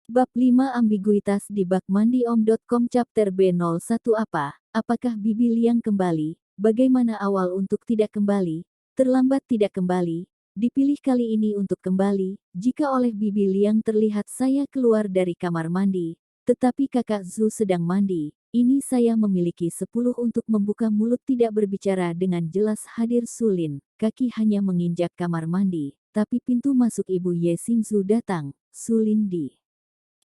Bab 5 Ambiguitas di bak mandi om.com Chapter B01 Apakah Bibi Liang kembali? Bagaimana awal untuk tidak kembali? Terlambat tidak kembali? Dipilih kali ini untuk kembali, jika oleh Bibi Liang terlihat saya keluar dari kamar mandi. Tetapi kakak Zhu sedang mandi. Ini saya memiliki 10 untuk membuka mulut tidak berbicara dengan jelas hadir Sulin. Kaki hanya menginjak kamar mandi. Tapi pintu masuk Ibu Ye Xingzu datang. Sulin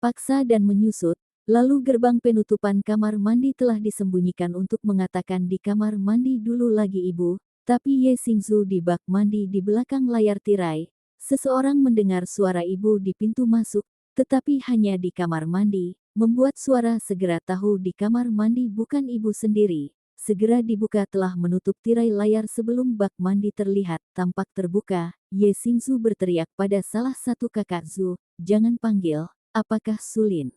paksa dan menyusut, lalu gerbang penutupan kamar mandi telah disembunyikan untuk mengatakan di kamar mandi dulu lagi ibu, tapi Ye Xingzu di bak mandi di belakang layar tirai. Seseorang mendengar suara ibu di pintu masuk, tetapi hanya di kamar mandi, membuat suara segera tahu di kamar mandi bukan ibu sendiri. Segera dibuka telah menutup tirai layar sebelum bak mandi terlihat, tampak terbuka. Ye Xingzu berteriak pada salah satu kakak Zhu, jangan panggil. Apakah Sulin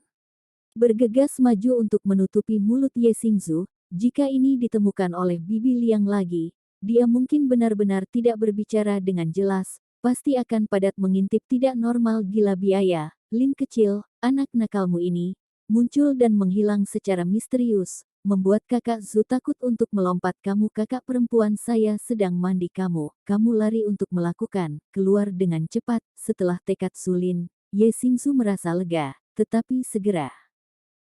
bergegas maju untuk menutupi mulut Ye Xingzu? Jika ini ditemukan oleh Bibi Liang lagi, dia mungkin benar-benar tidak berbicara dengan jelas, pasti akan padat mengintip tidak normal gila biaya. Lin kecil, anak nakalmu ini, muncul dan menghilang secara misterius, membuat kakak Zhu takut untuk melompat. Kamu kakak perempuan saya sedang mandi kamu lari untuk melakukan, keluar dengan cepat, setelah tekad Sulin. Ye Xingzu merasa lega, tetapi segera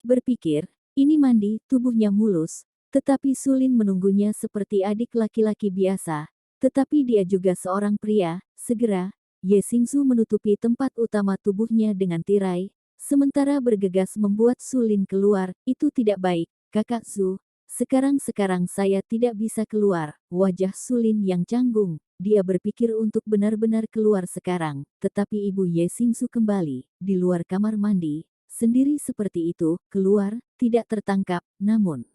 berpikir, ini mandi, tubuhnya mulus, tetapi Sulin menunggunya seperti adik laki-laki biasa, tetapi dia juga seorang pria. Segera, Ye Xingzu menutupi tempat utama tubuhnya dengan tirai, sementara bergegas membuat Sulin keluar. Itu tidak baik, kakak Zhu. Sekarang saya tidak bisa keluar. Wajah Sulin yang canggung. Dia berpikir untuk benar-benar keluar sekarang, tetapi Ibu Ye Xingzu kembali, di luar kamar mandi, sendiri seperti itu, keluar, tidak tertangkap, namun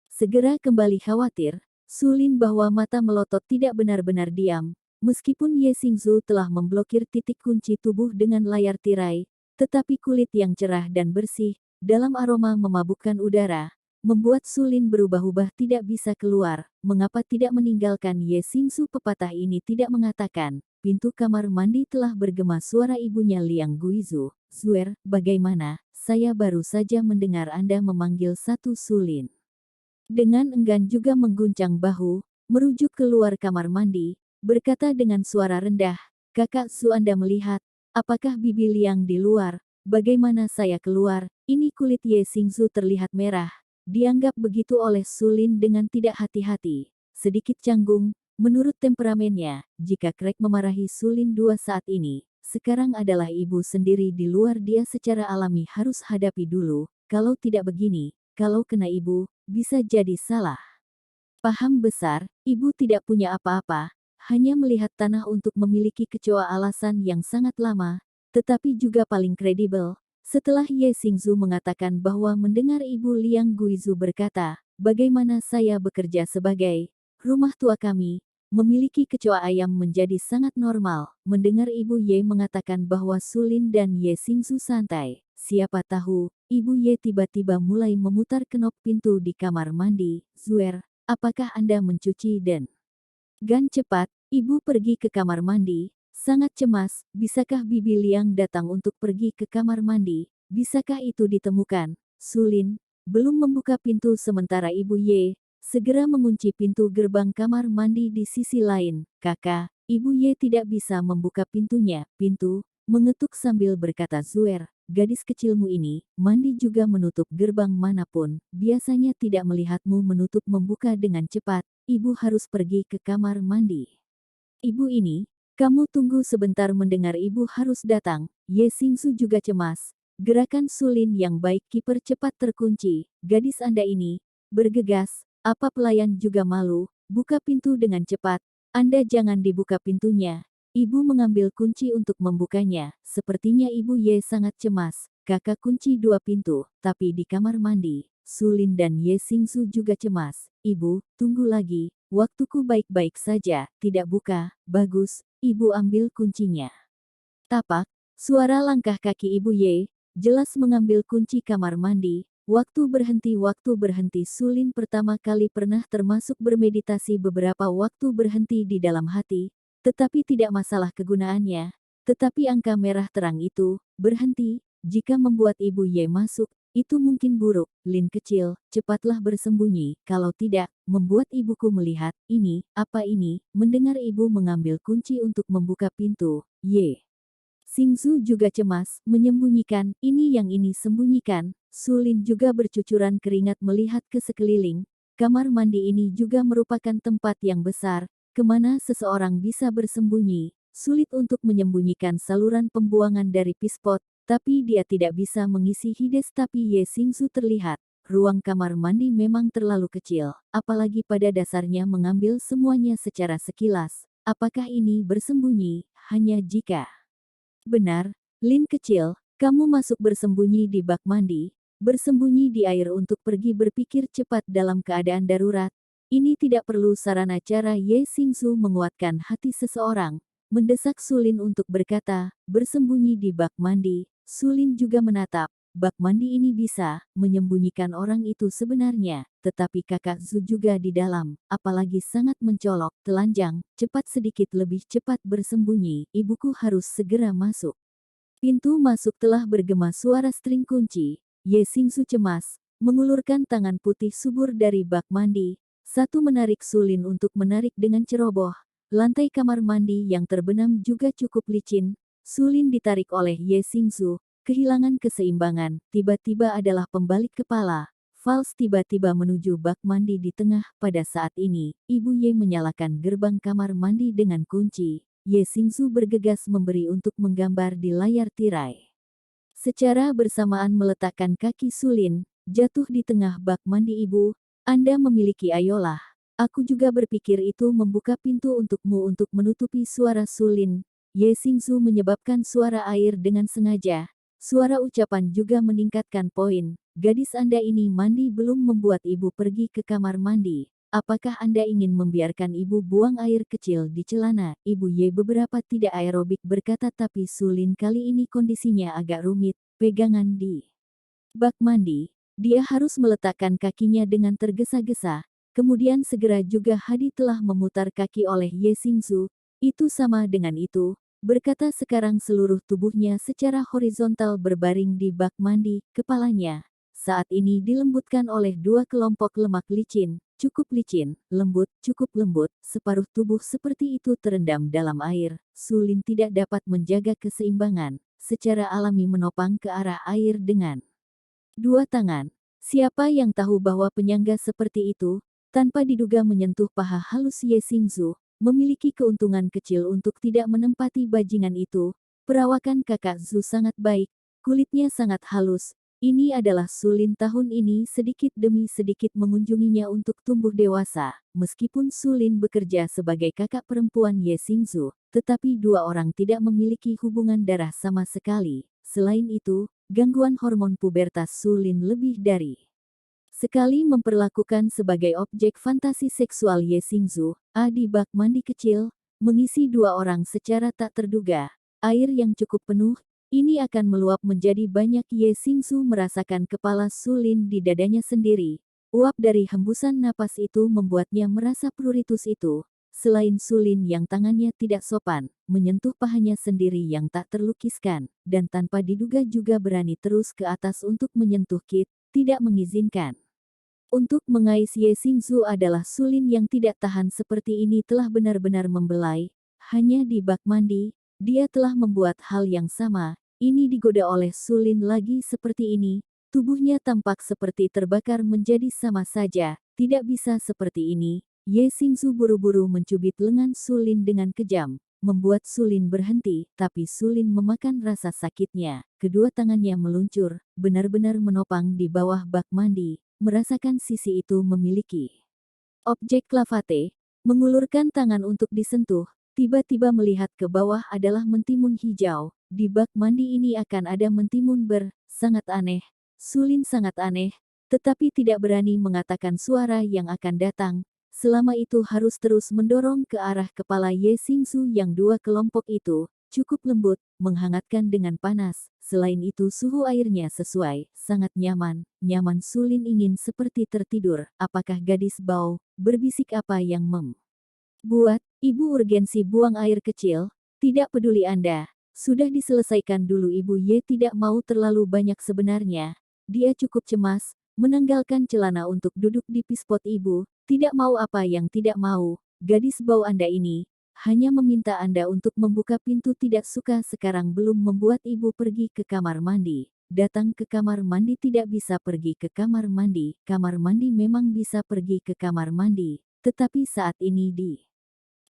segera kembali khawatir. Sulin bahwa mata melotot tidak benar-benar diam, meskipun Ye Xingzu telah memblokir titik kunci tubuh dengan layar tirai, tetapi kulit yang cerah dan bersih, dalam aroma memabukkan udara, membuat Sulin berubah-ubah tidak bisa keluar. Mengapa tidak meninggalkan Ye Xingzu? Pepatah ini tidak mengatakan. Pintu kamar mandi telah bergema suara ibunya Liang Guizu. Zuer, bagaimana? Saya baru saja mendengar Anda memanggil satu Sulin. Dengan enggan juga mengguncang bahu, merujuk keluar kamar mandi, berkata dengan suara rendah, kakak Su Anda melihat, apakah Bibi Liang di luar? Bagaimana saya keluar? Ini kulit Ye Xingzu terlihat merah. Dianggap begitu oleh Sulin dengan tidak hati-hati. Sedikit canggung, menurut temperamennya, jika Krek memarahi Sulin dua saat ini, sekarang adalah ibu sendiri di luar dia secara alami harus hadapi dulu, kalau tidak begini, kalau kena ibu, bisa jadi salah paham besar. Ibu tidak punya apa-apa, hanya melihat tanah untuk memiliki kecoa alasan yang sangat lama, tetapi juga paling kredibel. Setelah Ye Xingzu mengatakan bahwa mendengar Ibu Liang Guizu berkata, bagaimana saya bekerja sebagai rumah tua kami, memiliki kecoa ayam menjadi sangat normal. Mendengar Ibu Ye mengatakan bahwa Sulin dan Ye Xingzu santai, siapa tahu, Ibu Ye tiba-tiba mulai memutar kenop pintu di kamar mandi. Zuer, apakah Anda mencuci dan gan cepat? Ibu pergi ke kamar mandi, sangat cemas. Bisakah Bibi Liang datang untuk pergi ke kamar mandi? Bisakah itu ditemukan? Sulin belum membuka pintu sementara Ibu Ye segera mengunci pintu gerbang kamar mandi di sisi lain. Kakak, Ibu Ye tidak bisa membuka pintunya. Pintu mengetuk sambil berkata, Zuer, gadis kecilmu ini, mandi juga menutup gerbang manapun, biasanya tidak melihatmu menutup membuka dengan cepat. Ibu harus pergi ke kamar mandi. Ibu ini, kamu tunggu sebentar. Mendengar ibu harus datang, Ye Xingzu juga cemas. Gerakan Sulin yang baik kiper cepat terkunci. Gadis Anda ini, bergegas, apa pelayan juga malu, buka pintu dengan cepat. Anda jangan dibuka pintunya. Ibu mengambil kunci untuk membukanya. Sepertinya Ibu Ye sangat cemas. Kakak kunci dua pintu, tapi di kamar mandi, Sulin dan Ye Xingzu juga cemas. Ibu, tunggu lagi. Waktuku baik-baik saja, tidak buka. Bagus, Ibu ambil kuncinya. Tapak, suara langkah kaki Ibu Ye, jelas mengambil kunci kamar mandi. Waktu berhenti Sulin pertama kali pernah termasuk bermeditasi beberapa waktu berhenti di dalam hati, tetapi tidak masalah kegunaannya. Tetapi angka merah terang itu, berhenti, Jika membuat Ibu Ye masuk, itu mungkin buruk. Lin kecil, cepatlah bersembunyi. Kalau tidak, membuat ibuku melihat. Ini, apa ini? Mendengar ibu mengambil kunci untuk membuka pintu, Ye Xingzu juga cemas, menyembunyikan, ini yang ini sembunyikan. Sulin juga bercucuran keringat melihat ke sekeliling. Kamar mandi ini juga merupakan tempat yang besar, kemana seseorang bisa bersembunyi. Sulit untuk menyembunyikan saluran pembuangan dari pispot, tapi dia tidak bisa mengisi hides tapi Ye Xingzu terlihat. Ruang kamar mandi memang terlalu kecil, apalagi pada dasarnya mengambil semuanya secara sekilas. Apakah ini bersembunyi, hanya jika benar, Lin kecil, kamu masuk bersembunyi di bak mandi, bersembunyi di air untuk pergi berpikir cepat dalam keadaan darurat. Ini tidak perlu sarana cara Ye Xingzu menguatkan hati seseorang, mendesak Sulin untuk berkata, bersembunyi di bak mandi. Sulin juga menatap, bak mandi ini bisa menyembunyikan orang itu sebenarnya, tetapi kakak Zu juga di dalam, apalagi sangat mencolok, telanjang, cepat sedikit lebih cepat bersembunyi, ibuku harus segera masuk. Pintu masuk telah bergema suara string kunci, Ye Xingzu cemas, mengulurkan tangan putih subur dari bak mandi, satu menarik Sulin untuk menarik dengan ceroboh, lantai kamar mandi yang terbenam juga cukup licin, Sulin ditarik oleh Ye Xingzu, kehilangan keseimbangan, tiba-tiba adalah pembalik kepala. Fals tiba-tiba menuju bak mandi di tengah. Pada saat ini, Ibu Ye menyalakan gerbang kamar mandi dengan kunci. Ye Xingzu bergegas memberi untuk menggambar di layar tirai. Secara bersamaan meletakkan kaki Sulin, jatuh di tengah bak mandi ibu. Anda memiliki ayolah. Aku juga berpikir itu membuka pintu untukmu untuk menutupi suara Sulin. Ye Xingzu menyebabkan suara air dengan sengaja. Suara ucapan juga meningkatkan poin. Gadis Anda ini mandi belum membuat ibu pergi ke kamar mandi. Apakah Anda ingin membiarkan ibu buang air kecil di celana? Ibu Ye beberapa tidak aerobik berkata tapi Sulin kali ini kondisinya agak rumit. Pegangan di bak mandi. Dia harus meletakkan kakinya dengan tergesa-gesa. Kemudian segera juga Hadi telah memutar kaki oleh Ye Xingzu. Itu sama dengan itu. Berkata sekarang seluruh tubuhnya secara horizontal berbaring di bak mandi, kepalanya saat ini dilembutkan oleh dua kelompok lemak licin, cukup licin, lembut, cukup lembut, separuh tubuh seperti itu terendam dalam air. Sulin tidak dapat menjaga keseimbangan, secara alami menopang ke arah air dengan dua tangan. Siapa yang tahu bahwa penyangga seperti itu, tanpa diduga menyentuh paha halus Ye Xingzu, memiliki keuntungan kecil untuk tidak menempati bajingan itu. Perawakan kakak Zu sangat baik, kulitnya sangat halus. Ini adalah Sulin tahun ini sedikit demi sedikit mengunjunginya untuk tumbuh dewasa. Meskipun Sulin bekerja sebagai kakak perempuan Ye Xingzu, tetapi dua orang tidak memiliki hubungan darah sama sekali. Selain itu, gangguan hormon pubertas Sulin lebih dari sekali memperlakukan sebagai objek fantasi seksual Ye Xingzu, di bak mandi kecil, mengisi dua orang secara tak terduga. Air yang cukup penuh, ini akan meluap menjadi banyak. Ye Xingzu merasakan kepala Sulin di dadanya sendiri. Uap dari hembusan napas itu membuatnya merasa pruritus itu. Selain Sulin yang tangannya tidak sopan, menyentuh pahanya sendiri yang tak terlukiskan, dan tanpa diduga juga berani terus ke atas untuk menyentuh Kit, tidak mengizinkan. Untuk mengais Ye Xingzu adalah Sulin yang tidak tahan seperti ini telah benar-benar membelai. Hanya di bak mandi, dia telah membuat hal yang sama. Ini digoda oleh Sulin lagi seperti ini. Tubuhnya tampak seperti terbakar menjadi sama saja. Tidak bisa seperti ini. Ye Xingzu buru-buru mencubit lengan Sulin dengan kejam, membuat Sulin berhenti, tapi Sulin memakan rasa sakitnya. Kedua tangannya meluncur, benar-benar menopang di bawah bak mandi. Merasakan sisi itu memiliki objek lavate, mengulurkan tangan untuk disentuh, tiba-tiba melihat ke bawah adalah mentimun hijau. Di bak mandi ini akan ada mentimun sangat aneh. Sulin sangat aneh, tetapi tidak berani mengatakan suara yang akan datang. Selama itu harus terus mendorong ke arah kepala Ye Xingzu yang dua kelompok itu. Cukup lembut, menghangatkan dengan panas. Selain itu suhu airnya sesuai, sangat nyaman. Nyaman. Sulin ingin seperti tertidur. Apakah gadis bau? Berbisik apa yang membuat ibu urgensi buang air kecil? Tidak peduli Anda. Sudah diselesaikan dulu. Ibu Ye tidak mau terlalu banyak sebenarnya. Dia cukup cemas, menanggalkan celana untuk duduk di pispot ibu. Tidak mau apa yang tidak mau. Gadis bau Anda ini hanya meminta Anda untuk membuka pintu. Tidak suka sekarang belum membuat ibu pergi ke kamar mandi. Datang ke kamar mandi tidak bisa pergi ke kamar mandi. Kamar mandi memang bisa pergi ke kamar mandi. Tetapi saat ini di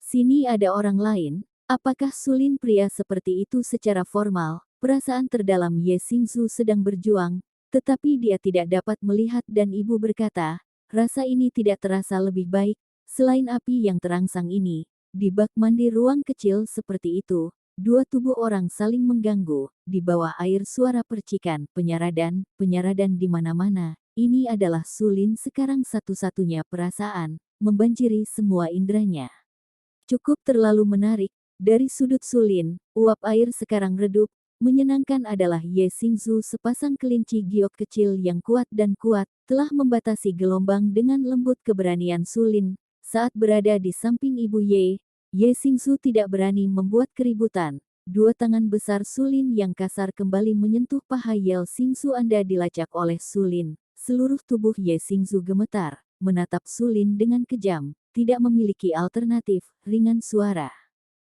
sini ada orang lain. Apakah Sulin pria seperti itu secara formal? Perasaan terdalam Ye Xingzu sedang berjuang, tetapi dia tidak dapat melihat dan ibu berkata, rasa ini tidak terasa lebih baik, selain api yang terangsang ini. Di bak mandi ruang kecil seperti itu, dua tubuh orang saling mengganggu, di bawah air suara percikan, penyaradan di mana-mana. Ini adalah Sulin sekarang satu-satunya perasaan, membanjiri semua inderanya. Cukup terlalu menarik. Dari sudut Sulin, uap air sekarang redup. Menyenangkan adalah Ye Xingzu sepasang kelinci giok kecil yang kuat dan kuat, telah membatasi gelombang dengan lembut keberanian Sulin. Saat berada di samping ibu Ye Xingzu tidak berani membuat keributan. Dua tangan besar Sulin yang kasar kembali menyentuh paha Ye Xingzu. Anda dilacak oleh Sulin. Seluruh tubuh Ye Xingzu gemetar, menatap Sulin dengan kejam. Tidak memiliki alternatif, ringan suara.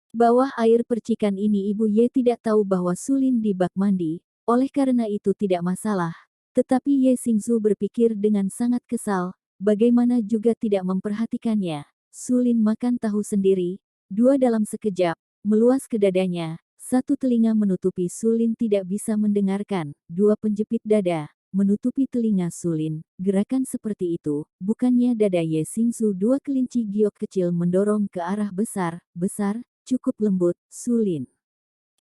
Bawah air percikan ini ibu Ye tidak tahu bahwa Sulin di bak mandi, oleh karena itu tidak masalah. Tetapi Ye Xingzu berpikir dengan sangat kesal, bagaimana juga tidak memperhatikannya. Sulin makan tahu sendiri, dua dalam sekejap, meluas ke dadanya, satu telinga menutupi Sulin tidak bisa mendengarkan, dua penjepit dada, menutupi telinga Sulin. Gerakan seperti itu, bukannya dada Ye Xingzu. Dua kelinci giok kecil mendorong ke arah besar, cukup lembut, Sulin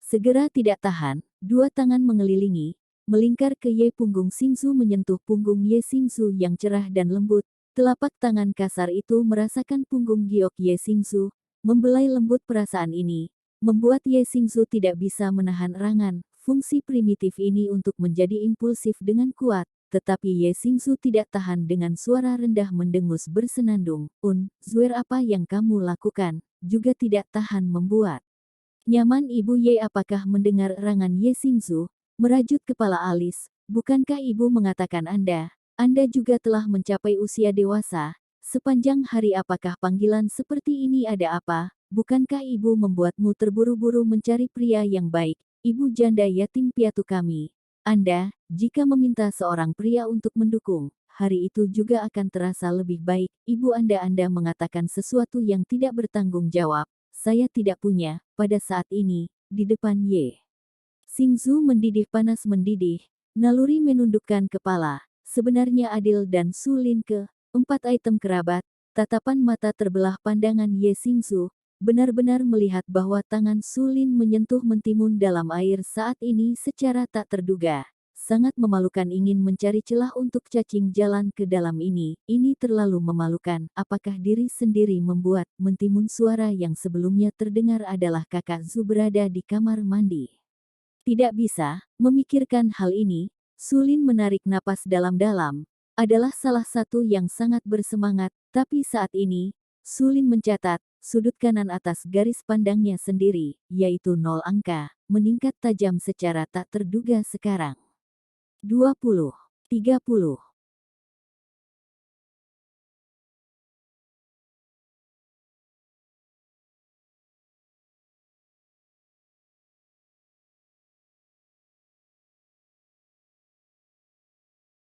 segera tidak tahan, dua tangan mengelilingi, melingkar ke Ye punggung Xingzu menyentuh punggung Ye Xingzu yang cerah dan lembut. Telapak tangan kasar itu merasakan punggung giok Ye Xingzu, membelai lembut. Perasaan ini membuat Ye Xingzu tidak bisa menahan erangan. Fungsi primitif ini untuk menjadi impulsif dengan kuat, tetapi Ye Xingzu tidak tahan. Dengan suara rendah mendengus bersenandung, Zuer, apa yang kamu lakukan? Juga tidak tahan membuat nyaman ibu Ye. Apakah mendengar erangan Ye Xingzu, merajut kepala alis, bukankah ibu mengatakan Anda juga telah mencapai usia dewasa, sepanjang hari apakah panggilan seperti ini ada apa? Bukankah ibu membuatmu terburu-buru mencari pria yang baik, ibu janda yatim piatu kami? Anda, jika meminta seorang pria untuk mendukung, hari itu juga akan terasa lebih baik. Ibu Anda mengatakan sesuatu yang tidak bertanggung jawab. Saya tidak punya, pada saat ini, di depan Ye Xingzu mendidih panas mendidih, naluri menundukkan kepala, sebenarnya adil dan Sulin ke empat item kerabat, tatapan mata terbelah pandangan Ye Xingzu, benar-benar melihat bahwa tangan Sulin menyentuh mentimun dalam air saat ini secara tak terduga. Sangat memalukan. Ingin mencari celah untuk cacing jalan ke dalam ini terlalu memalukan. Apakah diri sendiri membuat mentimun? Suara yang sebelumnya terdengar adalah kakak Zu berada di kamar mandi. Tidak bisa memikirkan hal ini, Sulin menarik napas dalam-dalam. Adalah salah satu yang sangat bersemangat, tapi saat ini, Sulin mencatat, sudut kanan atas garis pandangnya sendiri, yaitu 0 angka, meningkat tajam secara tak terduga sekarang. 20, 30,